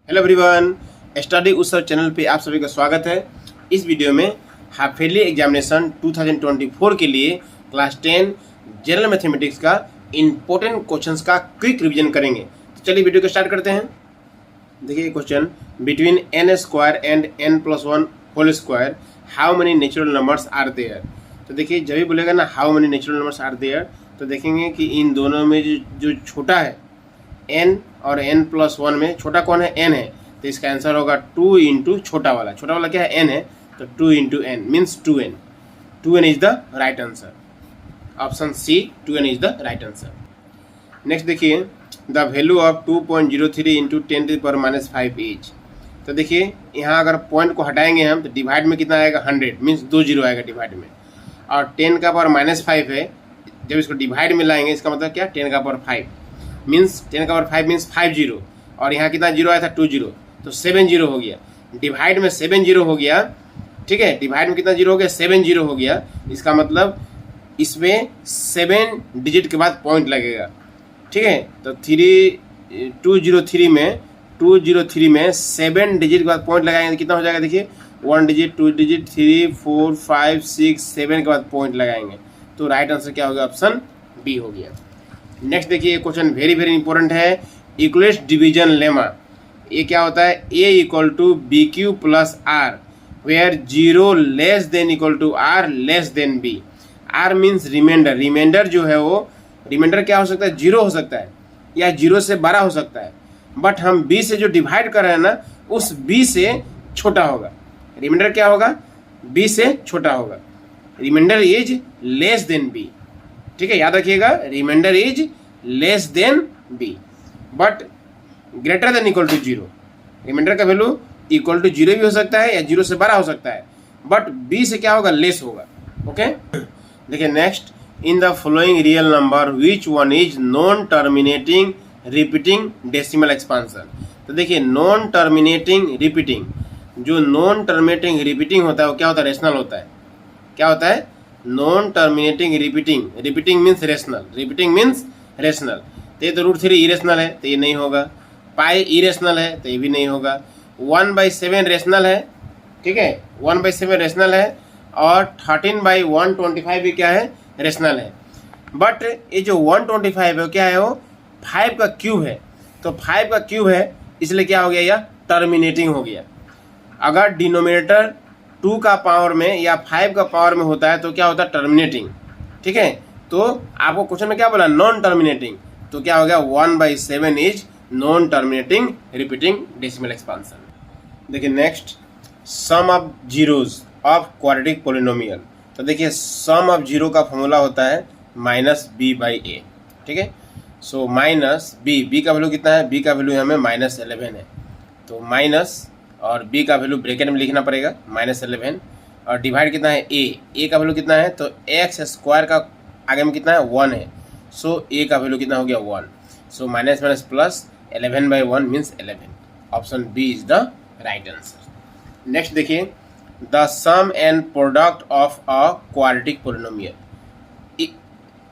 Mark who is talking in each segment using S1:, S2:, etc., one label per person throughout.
S1: Hello everyone, study उत्सव channel पे आप सभी का स्वागत है। इस वीडियो में हाफ ईयरली एग्जामिनेशन 2024 के लिए क्लास 10 जनरल मैथमेटिक्स का इम्पोर्टेंट क्वेश्चंस का क्विक रिवीजन करेंगे। तो चलिए वीडियो को स्टार्ट करते हैं। देखिए question, between n square and n+1 whole square how many natural numbers are there. तो देखिए जब भी बोलेगा ना how many natural numbers are there, तो देखेंगे कि इन दोनों में जो छोटा है n और n+1 में छोटा कौन है, n है, तो इसका आंसर होगा 2 इंटू छोटा वाला क्या है, n है, तो 2 into n means 2n। 2n is the right answer. Option C 2n is the right answer. Next देखिए, the value of 2.03 into 10⁻⁵ is. तो देखिए यहाँ अगर पॉइंट को हटाएंगे हम तो डिवाइड में कितना आएगा, 100 मीन्स 2 जीरो आएगा डिवाइड में, और 10⁻⁵ है, जब इसको डिवाइड में लाएंगे इसका मतलब क्या, 10⁵ मीन्स 10⁵ मीन्स 5 जीरो, और यहाँ कितना जीरो आया था, 2 जीरो, तो 7 जीरो हो गया। डिवाइड में 7 जीरो हो गया, ठीक है, डिवाइड में कितना जीरो हो गया, 7 जीरो हो गया। इसका मतलब इसमें 7 डिजिट के बाद पॉइंट लगेगा, ठीक है। तो 203 में 7 डिजिट के बाद पॉइंट लगाएंगे तो कितना हो जाएगा, देखिए 1 डिजिट, 2 डिजिट, 3, 4, 5, 6, 7 के बाद पॉइंट लगाएंगे, तो राइट आंसर क्या हो गया, ऑप्शन बी हो गया। नेक्स्ट देखिए, ये क्वेश्चन वेरी वेरी इंपॉर्टेंट है, यूक्लिड्स डिवीजन लेमा। ये क्या होता है, a equal to b q plus r where 0 less than equal to r less than b. R means remainder, remainder जो है वो रिमाइंडर क्या हो सकता है, 0 हो सकता है या 0 से बड़ा हो सकता है, बट हम b से जो डिवाइड कर रहे हैं ना उस b से छोटा होगा। रिमाइंडर क्या होगा, b से छोटा होगा। Remainder is less than b, ठीक है, याद रखिएगा, remainder is less than b but greater than equal to 0। Remainder का वैल्यू इक्वल टू 0 भी हो सकता है या 0 से बड़ा हो सकता है, बट बी से क्या होगा, लेस होगा। ओके, देखिए next, in the following real number which one is non terminating repeating decimal expansion. तो देखिए नॉन टर्मिनेटिंग रिपीटिंग, जो नॉन टर्मिनेटिंग रिपीटिंग होता है वो क्या होता है, रेशनल होता है। क्या होता है, non terminating repeating, repeating means rational, repeating means rational. तो ये तो √3 इरेशनल है तो ये नहीं होगा, पाई इरेशनल है तो ये भी नहीं होगा, 1/7 रेशनल है, ठीक है, 1/7 रेशनल है, और 13/125 भी क्या है, रेशनल है। बट ये जो 125 है वो क्या है, वो 5 का क्यूब है, तो 5 का क्यूब है इसलिए क्या हो गया, या टर्मिनेटिंग हो गया। अगर डिनोमिनेटर 2 का पावर में या 5 का पावर में होता है तो क्या होता है, टर्मिनेटिंग, ठीक है। तो आपको क्वेश्चन में क्या बोला, नॉन टर्मिनेटिंग, तो क्या हो गया, 1/7 is non terminating repeating decimal expansion. देखिए next, sum of zeros of quadratic polynomial. तो देखिए सम ऑफ जीरो का फॉर्मूला होता है -b/a, ठीक है। सो माइनस b का वैल्यू कितना है, b का वैल्यू हमें -11 है, तो माइनस और b का वैल्यू ब्रैकेट में लिखना पड़ेगा -11, और डिवाइड कितना है, a का वैल्यू कितना है, तो x स्क्वायर का आगे में कितना है, 1 है, सो a का वैल्यू कितना हो गया, 1। So minus minus plus 11/1 means 11। Option B is the right answer. Next देखिए, the sum and product of a quadratic polynomial,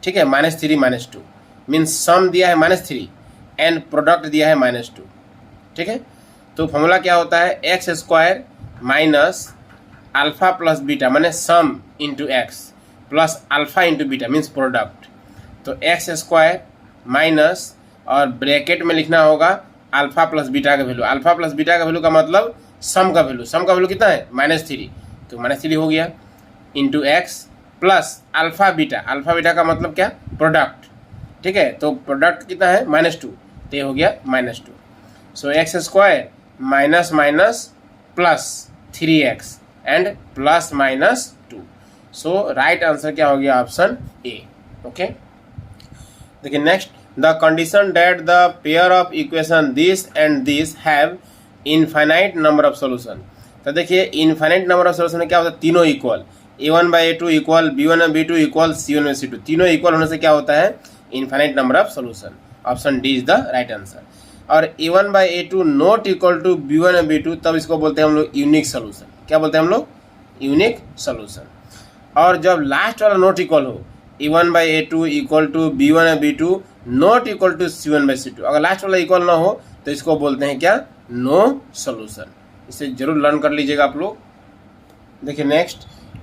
S1: ठीक है, -3 -2 मीन्स सम दिया है -3 एंड प्रोडक्ट दिया है -2, ठीक है। तो फॉर्मूला क्या होता है, x square minus alpha plus beta, माने sum into x plus alpha into beta means product. तो एक्स स्क्वायर माइनस और ब्रैकेट में लिखना होगा अल्फा प्लस बीटा का वैल्यू। अल्फा प्लस बीटा का वैल्यू का मतलब सम का वैल्यू, सम का वैल्यू कितना है, -3, तो -3 हो गया, into x plus alpha beta का मतलब क्या, प्रोडक्ट, ठीक है। तो प्रोडक्ट कितना है, -2, तो ये हो गया -2। So x square minus minus plus 3x and plus -2। So right answer क्या हो गया, ऑप्शन ए। ओके, देखिए next, the condition that the pair of equation this and this have infinite number of solution. तो देखिए infinite number of solution में क्या होता है, तीनों equal, a1/a2 equal, b1/b2 equal, c1/c2, तीनों इक्वल होने से क्या होता है, infinite number of solution. Option D is the right answer. और a1/a2 not equal to b1/b2, तब इसको बोलते हैं हम लोग यूनिक सोल्यूशन। क्या बोलते हैं हम लोग, यूनिक सोल्यूशन। और जब लास्ट वाला नॉट इक्वल हो, a1/a2 equal to b1/b2 not equal to c1/c2, अगर लास्ट वाला इक्वल ना हो तो इसको बोलते हैं क्या, नो सोल्यूशन। इसे जरूर लर्न कर लीजिएगा आप लोग। देखिए next,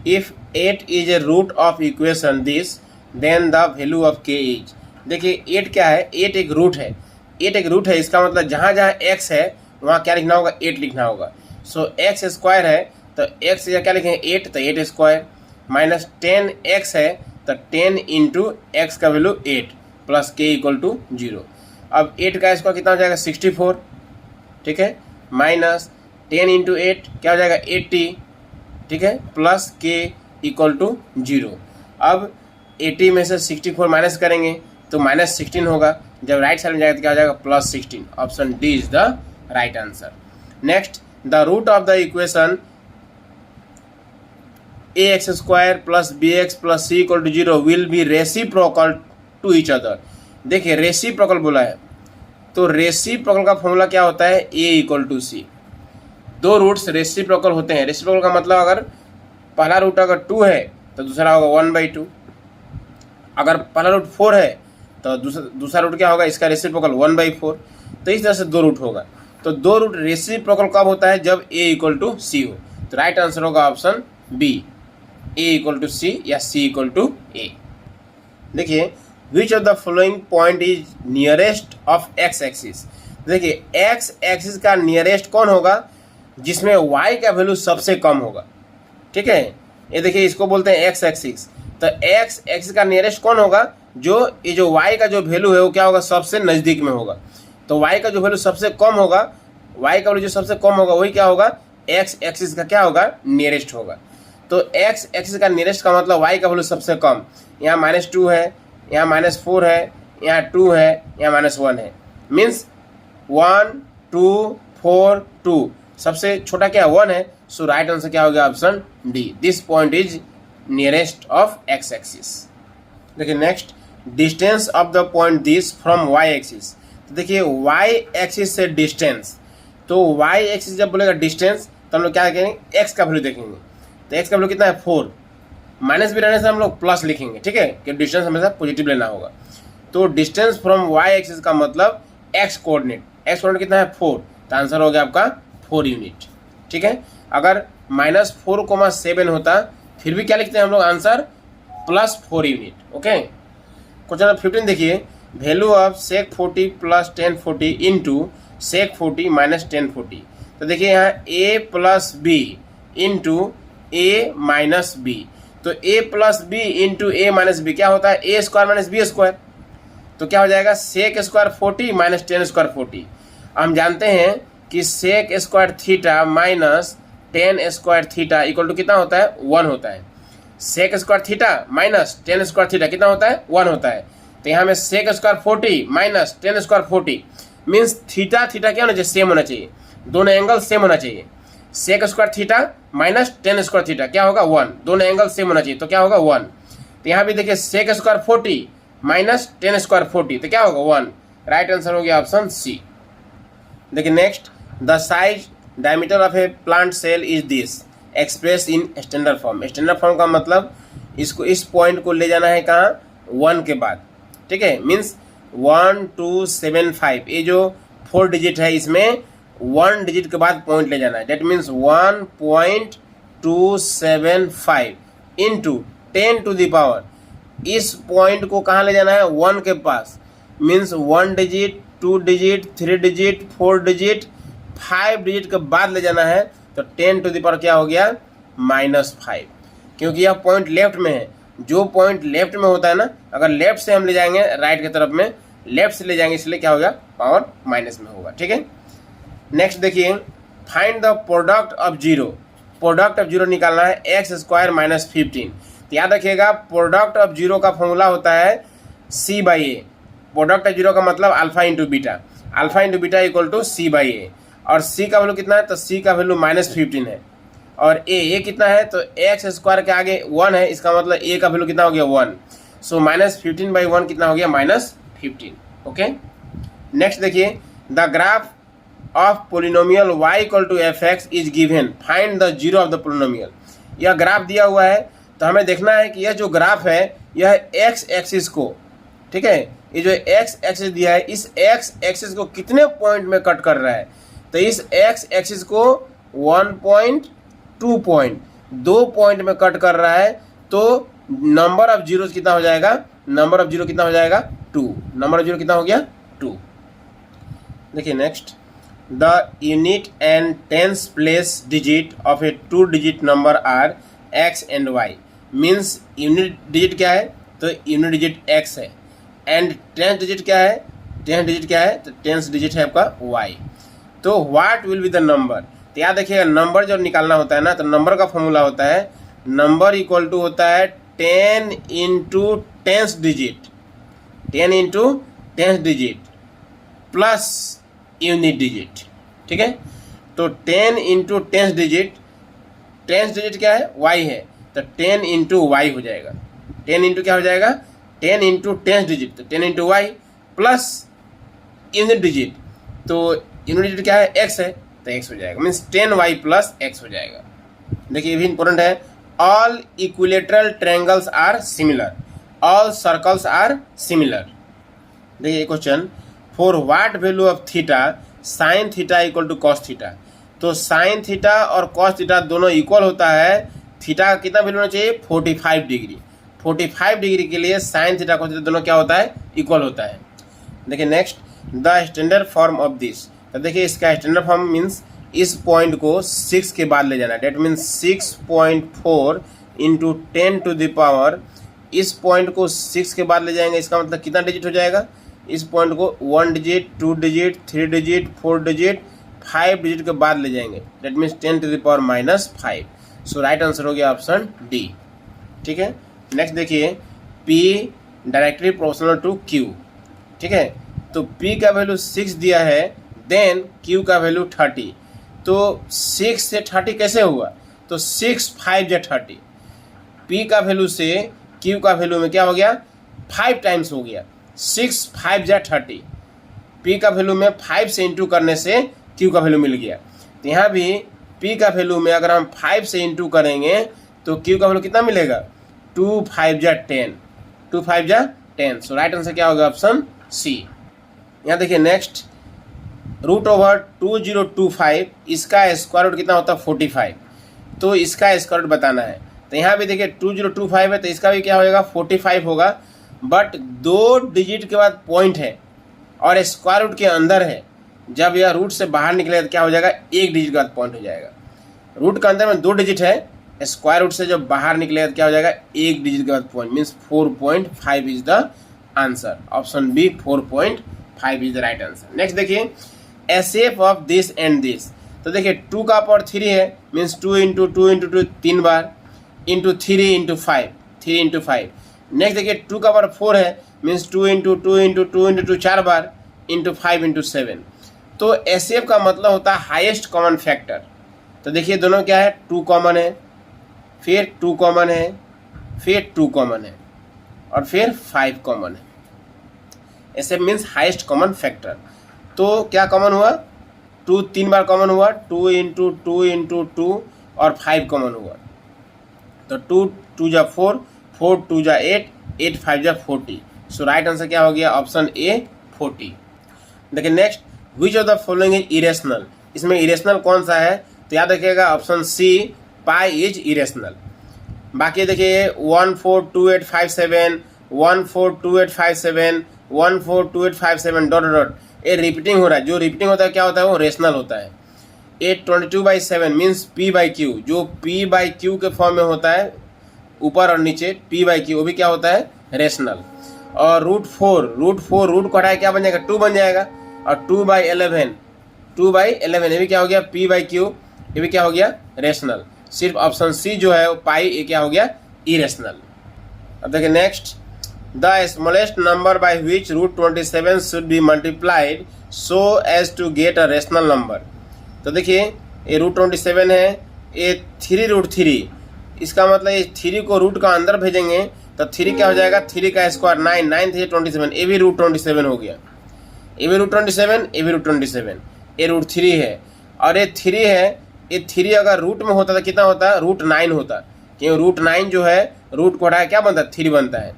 S1: if 8 is a root of equation this then the value of k is. देखिए 8 क्या है, 8 एक रूट है, 8 एक रूट है, इसका मतलब जहाँ जहाँ x है वहाँ क्या लिखना होगा, 8 लिखना होगा। सो x स्क्वायर है तो x या क्या लिखेंगे 8, तो 8 स्क्वायर माइनस 10x है तो 10 इंटू एक्स का वैल्यू 8 प्लस के इक्वल टू 0। अब 8 का स्क्वायर कितना हो जाएगा 64, ठीक है, माइनस 10 इंटू 8 क्या हो जाएगा 80, ठीक है, प्लस के इक्वल टू 0। अब 80 में से 64 माइनस करेंगे तो माइनस 16 होगा, जब राइट साइड में जाएगा तो क्या हो जाएगा plus 16। Option D is the right answer. Next, the root of the equation ax square plus bx plus c equal to 0 will be reciprocal to each other. देखिए रेसिप्रोकल बोला है तो रेसिप्रोकल का फॉर्मूला क्या होता है, a इक्वल टू सी। दो roots reciprocal होते हैं। रेसिप्रोकल का मतलब अगर पहला रूट अगर 2 है तो दूसरा होगा 1/2, अगर पहला रूट 4 है तो दूसरा रूट क्या होगा, इसका रेसिप्रोकल 1/4। तो इस तरह से दो रूट होगा। तो दो रूट रेसिप्रोकल कब होता है, जब a इक्वल टू सी हो। तो राइट आंसर होगा option B, a equal to c या c इक्वल टू a। देखिए which of the following point is nearest of x axis. देखिए x एक्सिस का नियरेस्ट कौन होगा, जिसमें y का वैल्यू सबसे कम होगा, ठीक है। ये देखिए इसको बोलते हैं x एक्सिस। तो x एक्सिस का नियरेस्ट कौन होगा, जो ये जो y का जो वैल्यू है वो क्या होगा, सबसे नज़दीक में होगा। तो y का जो वैल्यू सबसे कम होगा, y का वैल्यू जो सबसे कम होगा वही क्या होगा, x एक्सिस का क्या होगा, नियरेस्ट होगा। तो x एक्सिस का नियरेस्ट का मतलब y का वैल्यू सबसे कम। यहाँ -2 है, यहाँ -4 है, यहाँ 2 है, यहाँ -1 है, मीन्स 1 2 4 2, सबसे छोटा क्या 1 है। सो राइट आंसर क्या हो गया, option D, this point is nearest of x axis. देखिए next, distance of the point this from y axis. तो देखिए y एक्सिस से डिस्टेंस, तो y एक्सिस जब बोलेगा डिस्टेंस तो हम लोग क्या करेंगे, x का वैल्यू देखेंगे। तो x का वैल्यू कितना है 4, माइनस भी रहने से हम लोग प्लस लिखेंगे, ठीक है, कि डिस्टेंस हमेशा पॉजिटिव लेना होगा। तो डिस्टेंस फ्रॉम y एक्सिस का मतलब x कोऑर्डिनेट, x कोऑर्डिनेट कितना है 4, तो आंसर हो गया आपका 4 यूनिट, ठीक है। अगर -4,7 होता फिर भी क्या लिखते हैं हम लोग answer, +4 unit, okay. Question number 15 देखिए, value of sec 40 plus 10 40 into sec 40 minus 10 40। तो देखिए यहाँ a plus b into a minus b. तो a plus b into a minus b क्या होता है, a square minus b square. तो क्या हो जाएगा, sec स्क्वायर 40 माइनस 10 स्क्वायर 40। हम जानते हैं कि sec square theta minus 10 square theta equal to कितना होता है, 1 होता है। sec square theta minus 10 square theta कितना होता है, 1 होता है। तो यहाँ में sec square 40 minus 10 square 40 means theta theta क्या होना चाहिए, सेम होना चाहिए, दोनों एंगल सेम होना चाहिए। sec square theta minus 10 square theta क्या होगा 1, दोनों एंगल सेम होना चाहिए, तो क्या होगा 1। तो यहाँ भी देखिए sec स्क्वायर 40 माइनस 10 स्क्वायर 40 तो क्या होगा 1। राइट आंसर हो गया ऑप्शन सी। देखिए next, the size diameter of a plant cell is this express in standard form. Standard form का मतलब इसको, इस पॉइंट को ले जाना है कहाँ, 1 के बाद, ठीक है, मीन्स 1 2 7 5, ये जो 4 डिजिट है इसमें 1 डिजिट के बाद पॉइंट ले जाना है। That means 1.275 into 10 to the power, इस पॉइंट को कहाँ ले जाना है, 1 के पास, means 1 digit 2 digit 3 digit 4 digit 5 digit के बाद ले जाना है। तो 10 टू द पावर क्या हो गया, -5, क्योंकि यह पॉइंट लेफ्ट में है। जो पॉइंट लेफ्ट में होता है ना, अगर लेफ्ट से हम ले जाएंगे राइट की तरफ में, लेफ्ट से ले जाएंगे इसलिए क्या होगा, पावर माइनस में होगा, ठीक है। नेक्स्ट देखिए, find the product of zero. Product of zero निकालना है x स्क्वायर माइनस 15। तो याद रखिएगा प्रोडक्ट ऑफ जीरो का फॉर्मूला होता है c/a। प्रोडक्ट ऑफ जीरो का मतलब alpha into beta, alpha into beta equal to c/a। और c का वैल्यू कितना है, तो c का वैल्यू -15 है, और a कितना है, तो x स्क्वायर के आगे 1 है, इसका मतलब a का वैल्यू कितना हो गया 1। सो -15/1 कितना हो गया, -15, ओके। नेक्स्ट देखिए, the graph of polynomial y equal to fx is given, find the zero of the polynomial. यह ग्राफ दिया हुआ है तो हमें देखना है कि यह जो ग्राफ है यह x एक्सिस को, ठीक है, ये जो x एक्सिस दिया है इस x एक्सिस को कितने पॉइंट में कट कर रहा है। तो इस एक्स एक्सिस को 1.2 पॉइंट 2 पॉइंट में कट कर रहा है, तो नंबर ऑफ जीरो कितना हो जाएगा, नंबर ऑफ जीरो कितना हो जाएगा 2, नंबर ऑफ जीरो कितना हो गया 2। देखिए next, the unit and tens place digit of a 2 digit number are x and y. Means unit digit क्या है, तो यूनिट डिजिट एक्स है, एंड टेंस डिजिट क्या है, टेंस डिजिट क्या है, तो टेंस डिजिट है आपका वाई। तो what will be the number, तो याद देखिएगा नंबर जब निकालना होता है ना, तो नंबर का फॉर्मूला होता है नंबर इक्वल टू होता है 10 into tens digit, 10 into tens digit plus unit digit. ठीक है, तो 10 इंटू टेंस डिजिट क्या है, वाई है, तो 10 इंटू वाई हो जाएगा, 10 इंटू क्या हो जाएगा, 10 इंटू टेंस डिजिट, तो 10 into y plus unit digit, तो यूनिट डिजिट क्या है, एक्स है, तो एक्स हो जाएगा, मीन्स 10y प्लस एक्स हो जाएगा। देखिए ये भी इंपॉर्टेंट है, all equilateral triangles are similar, all circles are similar. देखिए question, for what value of theta sine theta equal to cos theta. तो साइन थीटा और कॉस थीटा दोनों इक्वल होता है, थीटा का कितना वैल्यू होना चाहिए 45 डिग्री, 45 डिग्री के लिए साइन थीटा कॉस थीटा दोनों क्या होता है, इक्वल होता है। देखिए next, the standard form of this, तो देखिए इसका स्टैंडर्ड फॉर्म मीन्स इस पॉइंट को 6 के बाद ले जाना, that means 6.4 into 10 to the power, इस पॉइंट को 6 के बाद ले जाएंगे, इसका मतलब कितना डिजिट हो जाएगा, इस पॉइंट को 1 digit 2 digit 3 digit 4 digit 5 digit के बाद ले जाएंगे, that means 10 to the power -5। So right answer हो गया ऑप्शन डी। ठीक है, नेक्स्ट देखिए, P directly proportional to Q। ठीक है, तो P का वैल्यू 6 दिया है, देन Q का वैल्यू 30, तो 6 से 30 कैसे हुआ, तो 6 5 या 30, P का वैल्यू से Q का वैल्यू में क्या हो गया 5 टाइम्स हो गया, 6 5 या 30, P का वैल्यू में 5 से इंटू करने से Q का वैल्यू मिल गया। तो यहाँ भी P का वैल्यू में अगर हम 5 से इंटू करेंगे तो Q का वैल्यू कितना मिलेगा, 2 5 या 10, 2 5 या 10। सो राइट आंसर क्या होगा, ऑप्शन सी। यहाँ देखिए नेक्स्ट, √2025 इसका स्क्वायर रूट कितना होता है 45, तो इसका स्क्वायर रूट बताना है। तो यहाँ भी देखिए 2025 है, तो इसका भी क्या होगा 45 होगा, बट 2 डिजिट के बाद पॉइंट है और स्क्वायर रूट के अंदर है, जब यह रूट से बाहर निकलेगा तो क्या हो जाएगा 1 डिजिट के बाद पॉइंट हो जाएगा। रूट के अंदर में 2 डिजिट है, स्क्वायर रूट से जब बाहर निकलेगा तो क्या हो जाएगा 1 डिजिट के बाद point, means 4.5 is the answer, option B 4.5 is the right answer. Next देखिए, SF of this and this, तो देखिए 2 का पावर 3 है, मीन्स 2 इंटू 2 इंटू 2 3 बार, इंटू 3 इंटू 5 3 इंटू 5। नेक्स्ट देखिए 2 का पावर 4 है, मीन्स 2 इंटू 2 इंटू 2 इंटू 2 4 बार, इंटू 5 इंटू 7। तो एसएफ का मतलब होता है हाईएस्ट कॉमन फैक्टर। तो देखिए दोनों क्या है, 2 कॉमन है, फिर 2 कॉमन है, फिर 2 कॉमन है, और फिर 5 कॉमन है। SF means highest common factor. तो क्या कॉमन हुआ, 2 3 बार कॉमन हुआ, 2 इंटू 2 इंटू 2, और 5 कॉमन हुआ, तो 2 2 जा 4, 4 2 जा 8, 8 5 जा 40। सो राइट आंसर क्या हो गया, ऑप्शन ए 40। देखिए next, which of the following is irrational, इसमें इरेशनल कौन सा है, तो याद रखिएगा option C, pi is irrational. बाकी देखिए 142857, 142857, 142857 डॉट डॉट, ये रिपीटिंग हो रहा है, जो रिपीटिंग होता है क्या होता है, वो रेशनल होता है। 822/7 मीन्स P/Q, जो P/Q के फॉर्म में होता है, ऊपर और नीचे P/Q, वो भी क्या होता है, रेशनल। और √4 रूट को हटाए क्या बन जाएगा, 2 बन जाएगा, और 2/11 ये भी क्या हो गया P/Q, ये भी क्या हो गया रेशनल। सिर्फ ऑप्शन सी जो है वो पाई, ये क्या हो गया इरेशनल। अब देखिए next, the smallest number by which √27 should be multiplied so as to get a rational number. तो देखिए ये √27 है, ये 3√3, इसका मतलब ये 3 को रूट का अंदर भेजेंगे तो 3 क्या हो जाएगा, 3 का स्क्वायर 9, 9 3 27, ये भी √27 हो गया, ये भी √27, ये भी √27, ये √3 है, और ये 3 है, ये 3 अगर रूट में होता तो कितना होता, √9 होता, क्योंकि √9 जो है रूट को हटाया क्या बनता है, 3 बनता है।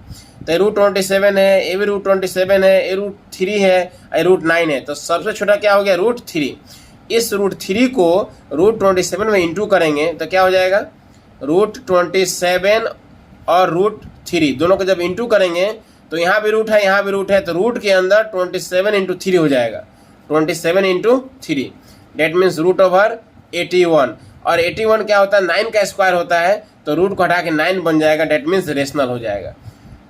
S1: तो ये √27 है, ये भी √27 है, ये √3 है, ये √9 है, तो सबसे छोटा क्या हो गया √3, इस √3 को √27 में इंटू करेंगे तो क्या हो जाएगा, √27 और √3 दोनों को जब इंटू करेंगे तो यहाँ भी रूट है यहाँ भी रूट है, तो रूट के अंदर 27 × 3 हो जाएगा, 27 × 3 डेट मीन्स √81। और 81 क्या होता है, 9 का स्क्वायर होता है, तो रूट को हटा के 9 बन जाएगा, डेट मीन्स रेशनल हो जाएगा।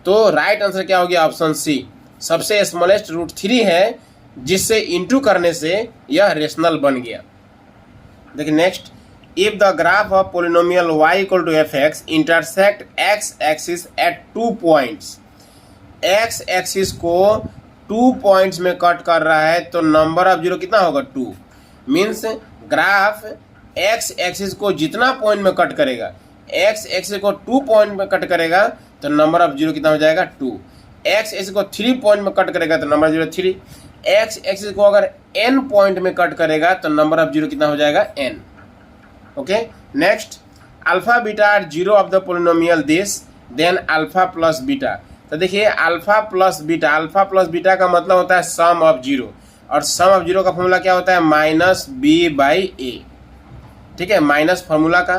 S1: तो राइट आंसर क्या हो गया, ऑप्शन सी, सबसे स्मॉलेस्ट √3 है जिससे इंटू करने से यह रेशनल बन गया। देखिए next, if the graph of polynomial y = fx intersect x axis at 2 points, x axis को 2 पॉइंट्स में कट कर रहा है तो नंबर ऑफ जीरो कितना होगा, 2। मीन्स ग्राफ x एक्सिस को जितना पॉइंट में कट करेगा, x एक्सिस को 2 पॉइंट में कट करेगा तो नंबर ऑफ जीरो कितना हो जाएगा, 2। x एक्सिस को 3 पॉइंट में कट करेगा तो number of zero 3। x axis को अगर n पॉइंट में कट करेगा तो नंबर ऑफ जीरो कितना हो जाएगा, n। Okay next, alpha beta are zero of the polynomial this then alpha plus beta. तो देखिए अल्फा प्लस बीटा का मतलब होता है सम ऑफ जीरो, और सम ऑफ जीरो का फॉर्मूला क्या होता है, -b/a। ठीक है, माइनस फार्मूला का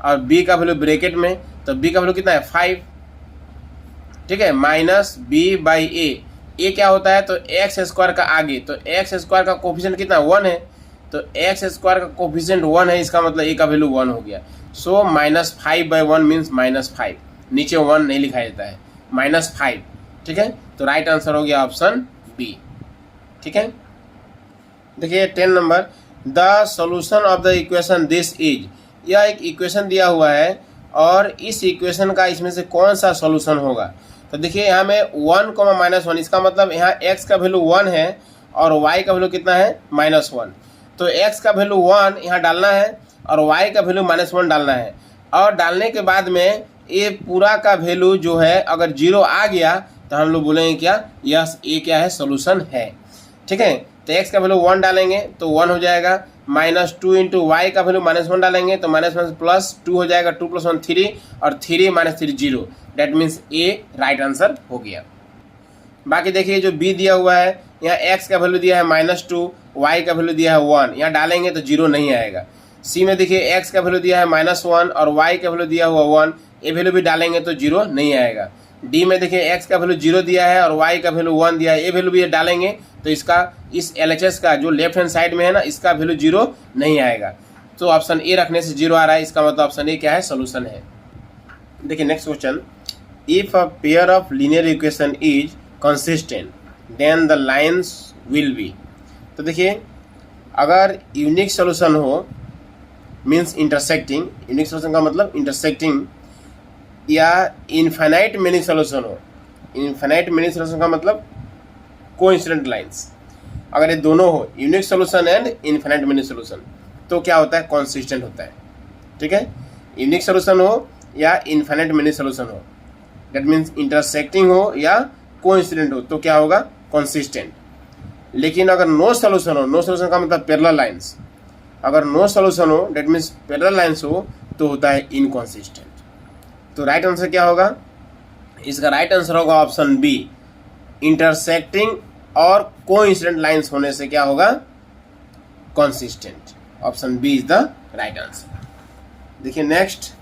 S1: और b का वैल्यू ब्रैकेट में, तो b का वैल्यू कितना है, 5। ठीक है, -b/a। a क्या होता है, तो x² का आगे, तो x² का कोफिशिएंट कितना, 1 है, तो x² का कोफिशिएंट 1 है, इसका मतलब a का वैल्यू 1 हो गया। सो -5/1 मीन्स -5, नीचे 1 नहीं लिखा जाता है, -5। ठीक है, तो राइट आंसर हो गया ऑप्शन बी। ठीक है, देखिए 10 number, the solution of the equation this is, यह एक इक्वेशन दिया हुआ है और इस इक्वेशन का इसमें से कौन सा सॉल्यूशन होगा। तो देखिए यहाँ में 1, -1, इसका मतलब यहाँ x का वैल्यू 1 है और y का वैल्यू कितना है, -1। तो x का वैल्यू 1 यहाँ डालना है और y का वैल्यू -1 डालना है, और डालने के बाद में ये पूरा का वैल्यू जो है अगर 0 आ गया तो हम लोग बोलेंगे क्या, यस ये क्या है, सोल्यूशन है। ठीक है, तो x का वैल्यू 1 डालेंगे तो 1 हो जाएगा, -2 × y का वैल्यू -1 डालेंगे तो -1 प्लस 2 हो जाएगा, 2 + 1 3 और 3 - 3 0, that means A right answer हो गया। बाकी देखिए जो b दिया हुआ है, यहाँ x का वैल्यू दिया है -2, y का वैल्यू दिया है 1, यहाँ डालेंगे तो 0 नहीं आएगा। c में देखिए x का वैल्यू दिया है -1 और y का वैल्यू दिया हुआ 1, ये वैल्यू भी डालेंगे तो 0 नहीं आएगा। d में देखिए x का वैल्यू 0 दिया है और y का वैल्यू 1 दिया है, ये वैल्यू भी डालेंगे तो इसका इस LHS का जो लेफ्ट हैंड साइड में है ना, इसका वैल्यू 0 नहीं आएगा। तो ऑप्शन ए रखने से 0 आ रहा है, इसका मतलब ऑप्शन ए क्या है, सोल्यूशन है। देखिए next question, if a pair of linear equation is consistent then the lines will be. तो देखिए अगर यूनिक सोल्यूशन हो मीन्स इंटरसेक्टिंग, यूनिक सोल्यूशन का मतलब इंटरसेक्टिंग, या इनफाइनाइट मेनी सोल्यूशन हो, इनफाइनाइट मेनी सोल्यूशन का मतलब कोइंसिडेंट लाइंस, अगर ये दोनों हो unique solution and infinite many solution, तो क्या होता है, कॉन्सिस्टेंट होता है। ठीक है, यूनिक सोल्यूशन हो या इनफाइनाइट मेनी सोल्यूशन हो, दैट मीन्स इंटरसेक्टिंग हो या कोइंसिडेंट हो, तो क्या होगा, कॉन्सिस्टेंट। लेकिन अगर नो सोल्यूशन हो, नो सोल्यूशन का मतलब पैरेलल लाइंस, अगर नो सोल्यूशन हो दैट मीन्स पैरेलल लाइंस हो तो होता है इनकॉन्सिस्टेंट। तो राइट आंसर क्या होगा, इसका राइट आंसर होगा ऑप्शन बी, इंटरसेक्टिंग और कोइंसिडेंट लाइंस होने से क्या होगा, consistent. Option B is the right answer. देखिए next,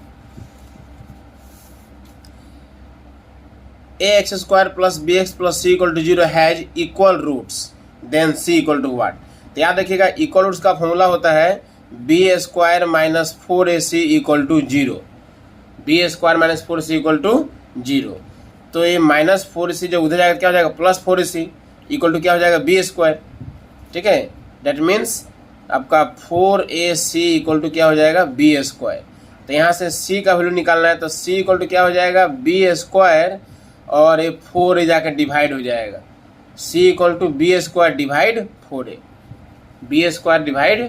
S1: ax² + bx + c = 0 has equal roots then c = what. तो याद रखिएगा इक्वल रूट्स का फॉर्मूला होता है b² - 4ac = 0, b² - 4ac = 0। तो ये -4ac जब उधर जाएगा क्या हो जाएगा, +4ac = क्या हो जाएगा, b²। ठीक है, डेट मीन्स आपका 4ac = क्या हो जाएगा, b²। तो यहाँ से c का वैल्यू निकालना है, तो c = क्या हो जाएगा, b² और ये 4 जाकर डिवाइड हो जाएगा, c = b² divide 4a, b² divide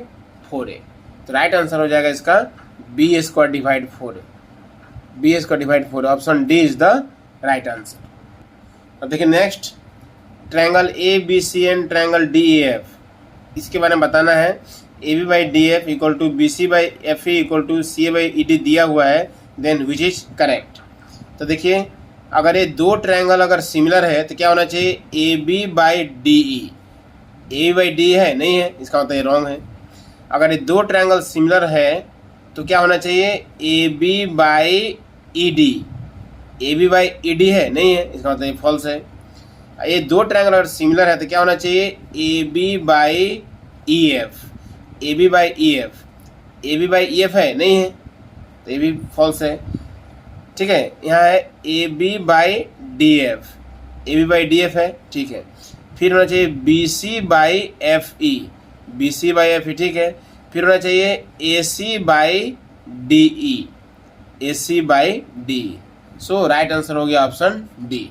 S1: 4a। तो राइट आंसर हो जाएगा इसका b² divide 4a, b² divide 4a। Option D is the right answer. अब देखिए next, triangle ABC and triangle DEF, इसके बारे में बताना है। AB/DF = BC/FE = CA/ED दिया हुआ है, देन विच इज करेक्ट। तो देखिए अगर ये दो ट्रायंगल अगर सिमिलर है तो क्या होना चाहिए, AB/DE, AB/DE है नहीं है, इसका मतलब ये रॉन्ग है। अगर ये दो ट्रायंगल सिमिलर है तो क्या होना चाहिए, A B by E D. A B by E D है, नहीं है, इसका मतलब ये फॉल्स है। ये दो ट्रायंगल अगर सिमिलर है तो क्या होना चाहिए, A B by E F. A B by E F, A B by E F है, नहीं है, तो ये भी फॉल्स है। ठीक है, यहाँ है A B by D F, A B by D F है, ठीक है। फिर होना चाहिए B C by F E, B C by F E, ठीक है। फिर होना चाहिए A C by D E, A C by D E. So right answer हो गया ऑप्शन डी।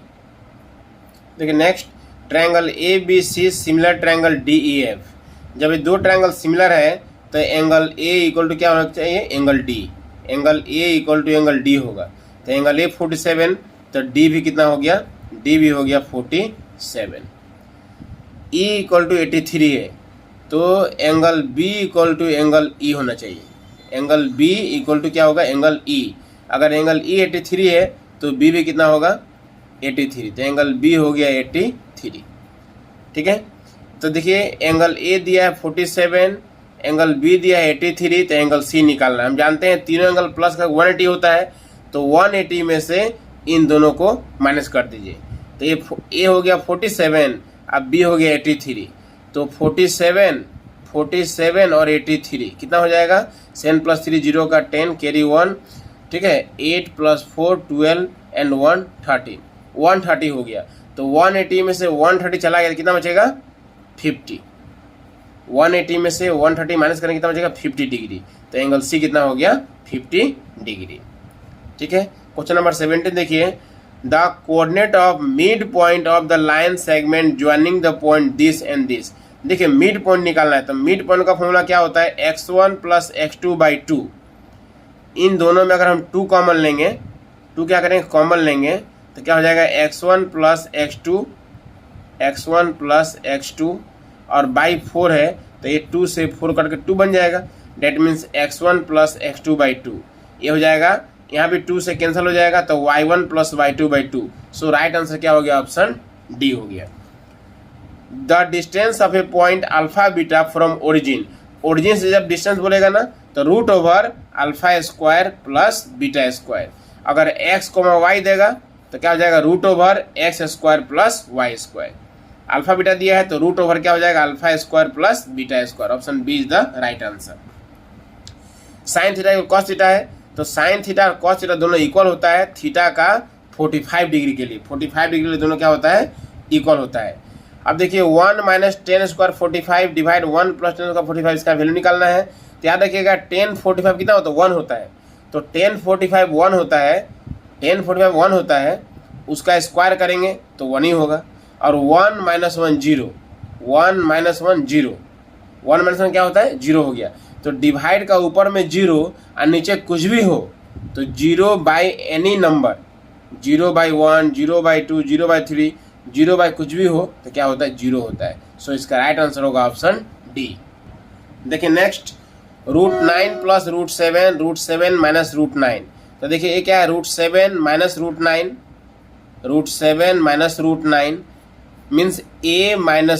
S1: देखिए next, triangle A B C similar triangle D E F. जब ये दो ट्रायंगल सिमिलर है तो एंगल ए इक्वल टू क्या होना चाहिए, angle D. Angle A equal to angle D होगा, तो एंगल ए 47, तो डी भी कितना हो गया, डी भी हो गया 47। ई इक्वल टू 83 है, तो angle B equal to angle E होना चाहिए। एंगल बी इक्वल टू क्या होगा, एंगल ई। अगर एंगल ई 83 है तो बी भी कितना होगा, 83, तो एंगल बी हो गया 83। ठीक है, तो देखिए एंगल ए दिया है 47, एंगल बी दिया है 83, तो एंगल सी निकालना है। हम जानते हैं तीनों एंगल प्लस का 180 होता है, तो 180 में से इन दोनों को माइनस कर दीजिए। तो ये ए हो गया 47, अब बी हो गया 83, तो 47 और 83 कितना हो जाएगा, 7 + 3 0 का 10 कैरी 1, ठीक है। 8 + 4 12 एंड 1 13, 130 हो गया। तो 180 में से 130 चला गया, कितना बचेगा, 50। 180 में से 130 माइनस करेंगे कितना बचेगा, 50 डिग्री। तो एंगल सी कितना हो गया, 50 डिग्री। ठीक है, क्वेश्चन नंबर 17 देखिए, the coordinate of mid point of the line segment joining the point this and this. देखिए मिड पॉइंट निकालना है, तो मिड पॉइंट का फॉर्मूला क्या होता है, x1 + x2/2। इन दोनों में अगर हम 2 कॉमन लेंगे, 2 क्या करेंगे, कॉमन लेंगे, तो क्या हो जाएगा, x1 + x2 और बाई 4 है, तो ये 2 से 4 करके 2 बन जाएगा। डेट मीन्स x1 + x2/2, ये हो जाएगा, यहाँ भी 2 से कैंसिल हो जाएगा, तो y1 + y2/2। सो राइट आंसर क्या हो गया, ऑप्शन डी हो गया। The distance of A point alpha beta from origin. Origin से जब डिस्टेंस बोलेगा ना, तो √α² + β²। अगर x, y देगा तो क्या हो जाएगा, √x² + y²। अल्फा बीटा दिया है तो √ क्या हो जाएगा, α² + β²। Option B is the right answer. Sine theta equal cos theta है, तो साइन थीटा और कॉस थीटा दोनों इक्वल होता है थीटा का 45 डिग्री के लिए। 45 डिग्री के लिए दोनों क्या होता है, इक्वल होता है। अब देखिए 1 - 10² 45 डिवाइड 1 + 10² 45, इसका वैल्यू निकालना है। तो याद रखिएगा 10 45 कितना होता है, 1 होता है। तो 10 45 1 होता है, 10 45 1 होता है, उसका स्क्वायर करेंगे तो 1 ही होगा। और 1 - 1 0, 1 - 1 0, 1 - 1 क्या होता है, 0 हो गया। तो डिवाइड का ऊपर में 0 और नीचे कुछ भी हो, तो 0 बाई एनी नंबर, 0/1 0/2 0/3 0 बाई कुछ भी हो तो क्या होता है, 0 होता है। सो इसका राइट आंसर होगा ऑप्शन डी। देखिए नेक्स्ट, √9 + √7, √7 - √9। तो देखिए ये क्या है, √7 - √9, √7 - √9 मीन्स a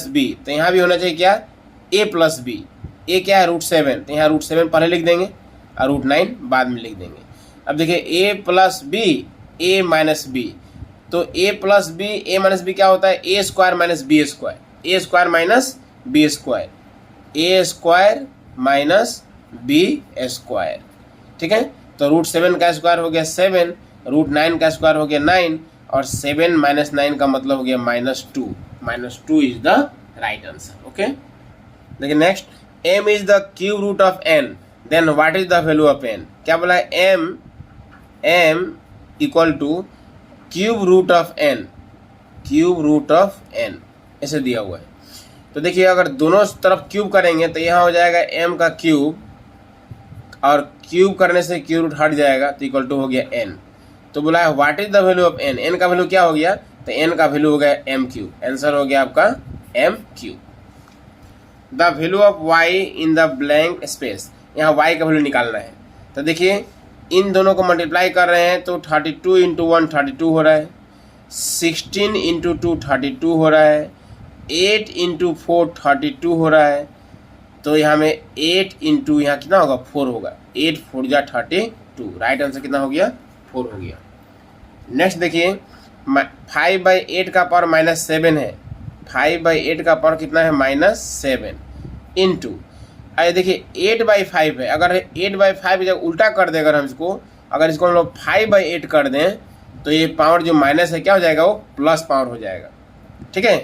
S1: - b। तो यहाँ भी होना चाहिए क्या, a + b। a क्या है, √7, तो यहाँ √7 पहले लिख देंगे और √9 बाद में लिख देंगे। अब देखिए a + b, a - b, तो a + b, a - b क्या होता है, a² - b², a² - b², ठीक है। तो √7 का स्क्वायर हो गया 7, √9 का स्क्वायर हो गया 9, और 7 - 9 का मतलब हो गया -2। -2 is the right answer. Okay, देखिए next, m is the cube root of n, then what is the value of n। क्या बोला है, m equal to cube root of n, cube root of n ऐसे दिया हुआ है। तो देखिए अगर दोनों तरफ क्यूब करेंगे तो यहाँ हो जाएगा m का क्यूब, और क्यूब करने से क्यूब रूट हट जाएगा, तो इक्वल टू हो गया n। तो बोला है what is the value of n, n का वैल्यू क्या हो गया, तो n का वैल्यू हो गया m³। आंसर हो गया आपका m³। The value of y in the blank space, यहाँ y का वैल्यू निकालना है। तो देखिए इन दोनों को मल्टीप्लाई कर रहे हैं तो 32 × 1 32 हो रहा है, 16 × 2 32 हो रहा है, 8 × 4 32 हो रहा है, तो यहाँ में 8 इंटू यहाँ कितना होगा 4 होगा, 8 4 जा 32, राइट आंसर कितना हो गया 4 हो गया। नेक्स्ट देखिए 5/8 का पावर -7 है, 5/8 का पावर कितना है -7 इंटू, अरे देखिए 8/5 है, अगर 8/5 जब उल्टा कर दें, अगर हम इसको हम लोग 5/8 कर दें तो ये पावर जो माइनस है क्या हो जाएगा, वो प्लस पावर हो जाएगा। ठीक है,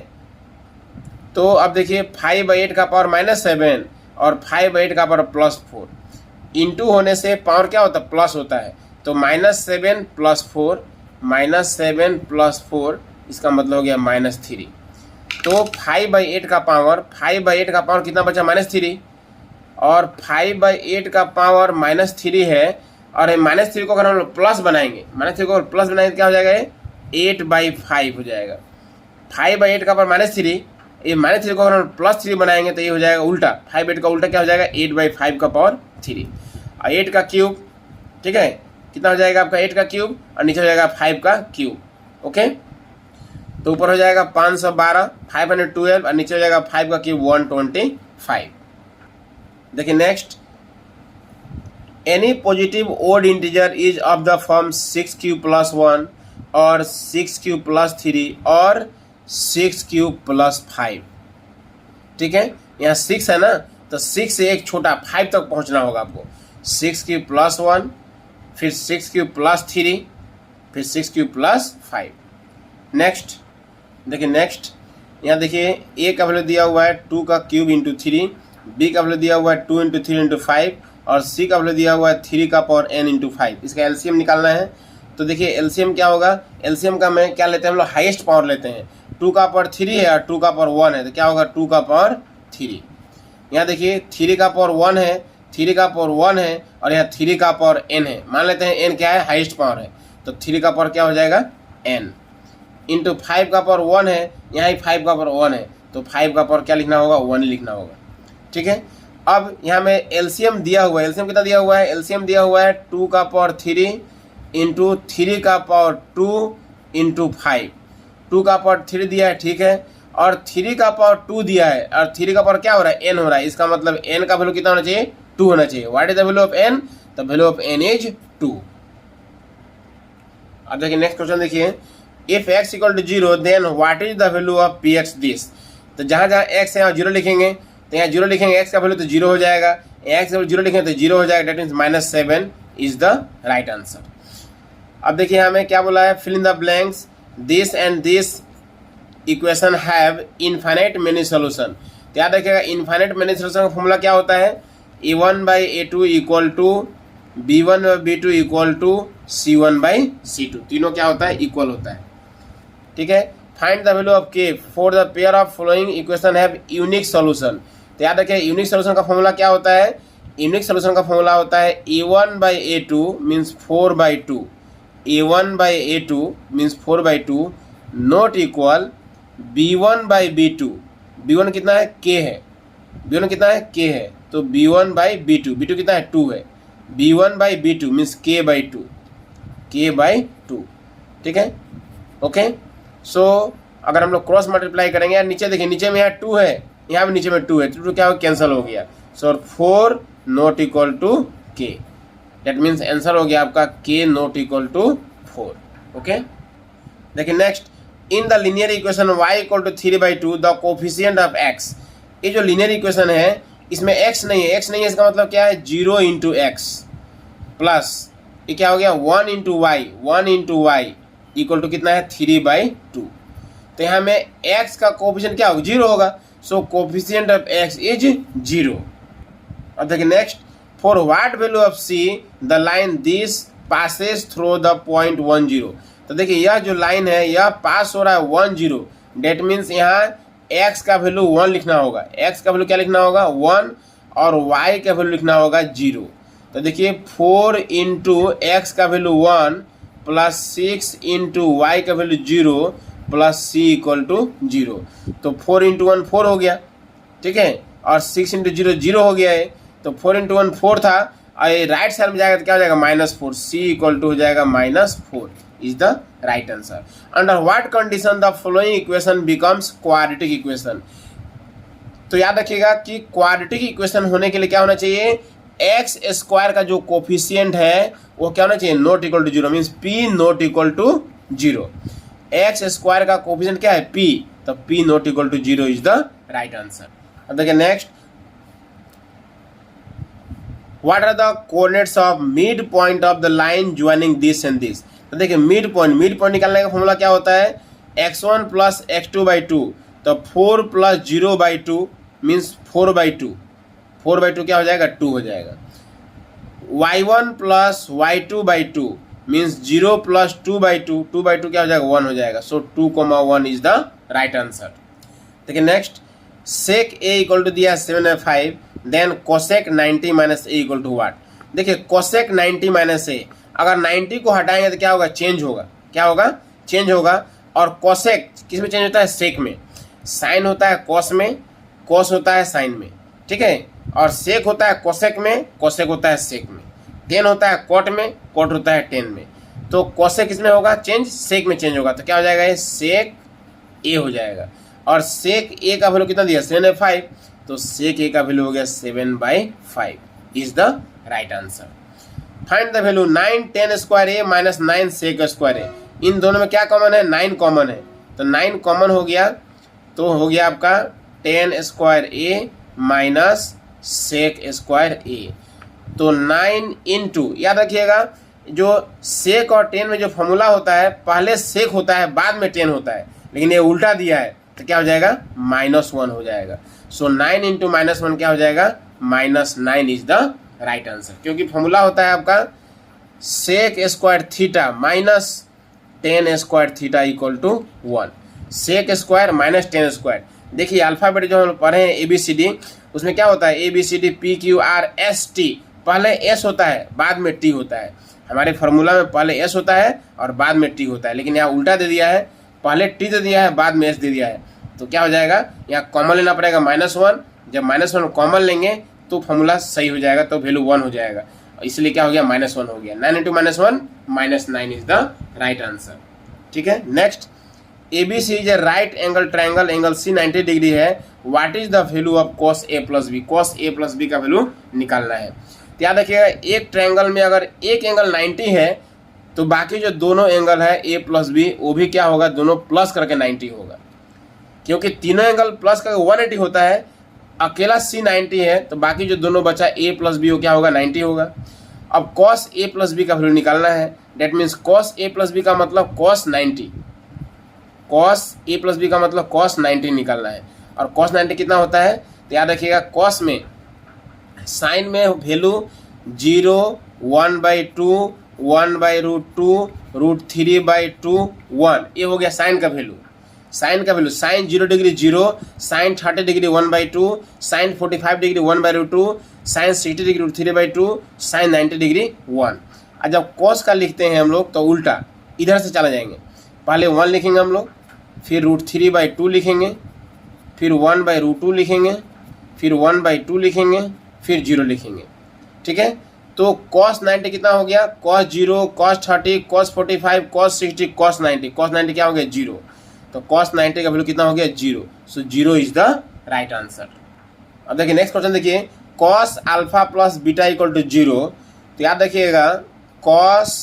S1: तो अब देखिए 5/8 का पावर -7 और 5/8 का पावर +4, इंटू होने से पावर क्या होता है प्लस होता है, तो -7 + 4, -7 + 4 इसका मतलब हो गया -3। तो 5/8 का पावर कितना बचा -3, और 5/8 का पावर -3 है, और -3 को अगर हम लोग प्लस बनाएंगे, -3 को प्लस बनाएंगे क्या हो जाएगा, ये 8/5 हो जाएगा। 5/8 का पावर -3, ये -3 को अगर हम +3 बनाएंगे तो ये हो जाएगा उल्टा, 5/8 का उल्टा क्या हो जाएगा 8/5 का पावर 3, और 8 का क्यूब। ठीक है, कितना हो जाएगा आपका 8 का क्यूब, और नीचे हो जाएगा 5 का क्यूब। ओके, तो ऊपर हो जाएगा 512 512, और नीचे हो जाएगा 5 का क्यूब 125। देखिए next, any positive odd integer is of the form 6³ + 1 और 6³ + 3 और 6³ + 5। ठीक है, यहाँ 6 है ना, तो 6 से एक छोटा 5 तक पहुँचना होगा आपको, 6³ + 1, फिर 6³ + 3, फिर 6³ + 5। नेक्स्ट देखिए, नेक्स्ट यहाँ देखिए ए का वैल्यू दिया हुआ है 2 का क्यूब इंटू 3, बी का वैल्यू दिया हुआ है 2 × 3 × 5, और सी का वैल्यू दिया हुआ है 3 का पावर n × 5। इसका एलसीएम निकालना है, तो देखिए एलसीएम क्या होगा, एलसीएम का में क्या लेते हैं हम लोग, हाईएस्ट पावर लेते हैं। 2 का पावर 3 है और 2 का पावर 1 है, तो क्या होगा 2 का पावर 3। यहाँ देखिए 3 का पावर 1 है, 3 का पावर 1 है, और यहाँ 3 का पावर n है, मान लेते हैं n क्या है, हाईएस्ट पावर है, तो 3 का पावर क्या हो जाएगा n, इंटू 5 का पावर 1 है, यहाँ ही 5 का पावर 1 है, तो 5 का पावर क्या लिखना होगा 1 लिखना होगा। ठीक है, अब यहाँ में एलसीएम दिया हुआ है, एलसीएम कितना दिया हुआ है, एलसीएम दिया हुआ है 2 का पावर 3 इंटू 3 का पावर 2 इंटू 5, 2 का पावर 3 दिया है, ठीक है, और 3 का पावर 2 दिया है, और 3 का पावर क्या हो रहा है n हो रहा है, इसका मतलब n का वैल्यू कितना होना चाहिए 2 होना चाहिए। What is the value of n, the value of n is 2। अब देखिए नेक्स्ट क्वेश्चन देखिए, if x = 0 then what is the value of px this. तो जहाँ जहाँ x है यहाँ 0 लिखेंगे, तो यहाँ 0 लिखेंगे, x का वैल्यू तो 0 हो जाएगा, x का 0 लिखेंगे तो 0 हो जाएगा, that means -7 is the right answer. अब देखिए हमें क्या बोला है, fill in the blanks, this and this equation have infinite many solution. तो याद रखिएगा इनफाइनाइट मेनी सोल्यूशन का फॉर्मूला क्या होता है, a1/a2 = b1/b2 = c1/c2, तीनों क्या होता है इक्वल होता है। ठीक है, find the value of k for the pair of following equation have unique solution. तो याद रखिए यूनिक सॉल्यूशन का फॉर्मूला क्या होता है, यूनिक सॉल्यूशन का फॉर्मूला होता है a1/a2 means 4/2, a1/a2 means 4/2 not equal b1/b2, b1 कितना है k है, b1 कितना है k है, तो b1/b2, b2 कितना है 2 है, b1/b2 मीन्स k/2, k/2। ठीक है, ओके, सो अगर हम लोग क्रॉस मल्टीप्लाई करेंगे, यार नीचे देखिए, नीचे में यहाँ 2 है, यहाँ भी नीचे में 2 है, तो 2 क्या हो कैंसिल हो गया, so 4 not equal to k, that means answer हो गया आपका k not equal to 4। Okay, देखिए next, in the linear equation y = 3/2 the coefficient of x। ये जो लीनियर इक्वेशन है इसमें x नहीं है, x नहीं है, इसका मतलब क्या है 0 × x प्लस ये क्या हो गया 1 × y, 1 × y इक्वल टू कितना है 3/2। तो यहाँ में x का कोफिशिएंट क्या होगा 0 होगा, सो कोफिशिएंट ऑफ x इज 0। अब देखिए next, for what value of c the line this passes through the point 1 0। तो देखिए यह जो लाइन है यह पास हो रहा है 1 0, डेट मीन्स यहाँ x का वैल्यू 1 लिखना होगा, x का वैल्यू क्या लिखना होगा 1, और y का वैल्यू लिखना होगा 0। तो देखिए 4 × x का वैल्यू 1 प्लस 6 × y का वैल्यू 0 प्लस c = 0, तो 4 × 1 4 हो गया, ठीक है, और 6 × 0 0 हो गया है, तो 4 × 1 4 था, और ये राइट साइड में जाएगा तो क्या हो जाएगा -4, c = हो जाएगा -4 is the right answer. Under what condition the following equation becomes quadratic equation. तो याद रखिएगा कि क्वाड्रेटिक इक्वेशन होने के लिए क्या होना चाहिए, एक्स स्क्वायर का जो कोफिशिएंट है वो क्या होना चाहिए, not equal to zero, means P not equal to zero. X square का कोफिशिएंट क्या है, पी, तो P not equal to zero is the right answer. अब देखिए next, what are the coordinates of mid point of the line joining this and this. तो देखिए mid point निकालने का फॉर्मूला क्या होता है, x1 प्लस x2/2, तो 4 प्लस 0/2 मीन्स 4/2, 4/2 क्या हो जाएगा, 2 हो जाएगा। y1 plus y2/2 means 0 plus 2/2, 2/2 क्या हो जाएगा, 1 हो जाएगा। So 2,1 is the right answer. देखिए next, sec a equal to दिया 7/5, then cosec 90 minus a equal to what. देखिए कोसेक 90 माइनस a, अगर 90 को हटाएंगे तो क्या होगा, चेंज होगा, क्या होगा, चेंज होगा। और कोसेक किस में चेंज होता है, सेक में। साइन होता है कॉस में, कॉस होता है साइन में, ठीक है। और सेक होता है कोसेक में, कोसेक होता है सेक में। टेन होता है कॉट में, कॉट होता है टेन में। तो कोसेक किसमें होगा चेंज, सेक में चेंज होगा। तो क्या हो जाएगा, ये सेक ए हो जाएगा। और सेक ए का वैल्यू कितना दिया, 7/5, तो सेक ए का वैल्यू हो गया 7/5 is the right answer. Find the value 9 10 square A minus 9 sec square A. इन दोनों में क्या कॉमन है, 9 कॉमन है, तो 9 कॉमन हो गया, तो हो गया आपका 10 square A minus sec square ए। तो 9 इंटू, याद रखिएगा जो सेक और 10 में जो फॉर्मूला होता है, पहले सेक होता है बाद में 10 होता है, लेकिन ये उल्टा दिया है तो क्या हो जाएगा, -1 हो जाएगा। सो 9 इंटू -1 क्या हो जाएगा, -9 इज द राइट आंसर। क्योंकि फॉर्मूला होता है आपका sec square theta minus 10 square theta equal to 1, sec square minus 10 square. देखिए अल्फाबेट जो हम पढ़े हैं ABCD, उसमें क्या होता है, ABCD PQRST, पहले S होता है बाद में T होता है। हमारे फार्मूला में पहले S होता है और बाद में T होता है, लेकिन यहाँ उल्टा दे दिया है, पहले T दे दिया है बाद में S दे दिया है। तो क्या हो जाएगा, यहाँ कॉमन लेना पड़ेगा -1, जब -1 कॉमन लेंगे तो फार्मूला सही हो जाएगा, तो वैल्यू 1 हो जाएगा, इसलिए क्या हो गया, -1 हो गया। 9 इंटू -1 -9 इज द राइट आंसर। ठीक है, next, ABC is a right angle triangle, angle C 90 degree है। What is the value of cos A plus B, cos A plus B का वैल्यू निकालना है। तो याद रखिएगा एक ट्राइंगल में अगर एक एंगल 90 है तो बाकी जो दोनों एंगल है A प्लस B वो भी क्या होगा, दोनों प्लस करके 90 होगा, क्योंकि तीनों एंगल प्लस करके 180 होता है। अकेला C 90 है तो बाकी जो दोनों बचा A प्लस B वो क्या होगा, 90 होगा। अब cos A प्लस B का वैल्यू निकालना है, that means cos A plus B का मतलब cos 90, cos A plus B का मतलब cos 90 निकालना है। और cos 90 कितना होता है, तो याद रखिएगा cos में साइन में वैल्यू 0, 1/2, 1/√2, √3/2, 1, ये हो गया साइन का वैल्यू। साइन का value, sine 0 degree 0, sine 30 degree 1/2, sine 45 degree 1/√2, sine 60 degree √3/2, sine 90 degree 1। और जब cos का लिखते हैं हम लोग तो उल्टा इधर से चला जाएंगे, पहले 1 लिखेंगे हम लोग, फिर √3/2 लिखेंगे, फिर 1/√2 लिखेंगे, फिर 1/2 लिखेंगे, फिर 0 लिखेंगे। ठीक है, तो cos 90 कितना हो गया, cos 0, cos 30, cos 45, cos 60, cos 90, cos 90 क्या हो गया, 0। तो cos 90 का वैल्यू कितना हो गया, 0। So 0 is the right answer. अब देखिए नेक्स्ट क्वेश्चन, देखिए cos alpha plus beta equal to 0। तो याद रखिएगा cos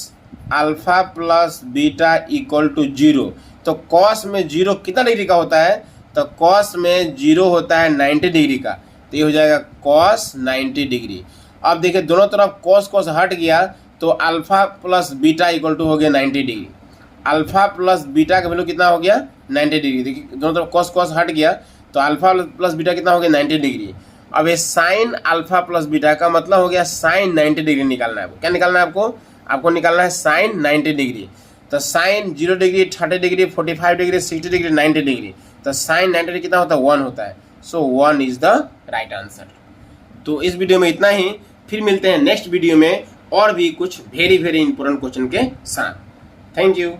S1: alpha plus beta equal to 0। तो cos में 0 कितना डिग्री का होता है, तो cos में 0 होता है 90 डिग्री का, तो ये हो जाएगा cos 90 डिग्री। अब देखिए दोनों तरफ cos हट गया तो alpha plus beta equal to हो गया 90 डिग्री। अल्फा प्लस बीटा का वैल्यू कितना हो गया, 90 डिग्री। देखिए दोनों तरफ cos हट गया तो अल्फा प्लस बीटा कितना हो गया, 90 डिग्री। अब ये साइन अल्फा प्लस बीटा का मतलब हो गया साइन 90 डिग्री निकालना है आपको। क्या निकालना है आपको निकालना है साइन 90 डिग्री। तो sine 0 degree, 30 degree, 45 degree, 60 degree, 90 degree, तो साइन 90 डिग्री कितना होता है, 1 होता है। So 1 is the right answer. तो इस वीडियो में इतना ही, फिर मिलते हैं नेक्स्ट वीडियो में और भी कुछ वेरी इंपॉर्टेंट क्वेश्चन के साथ। Thank you.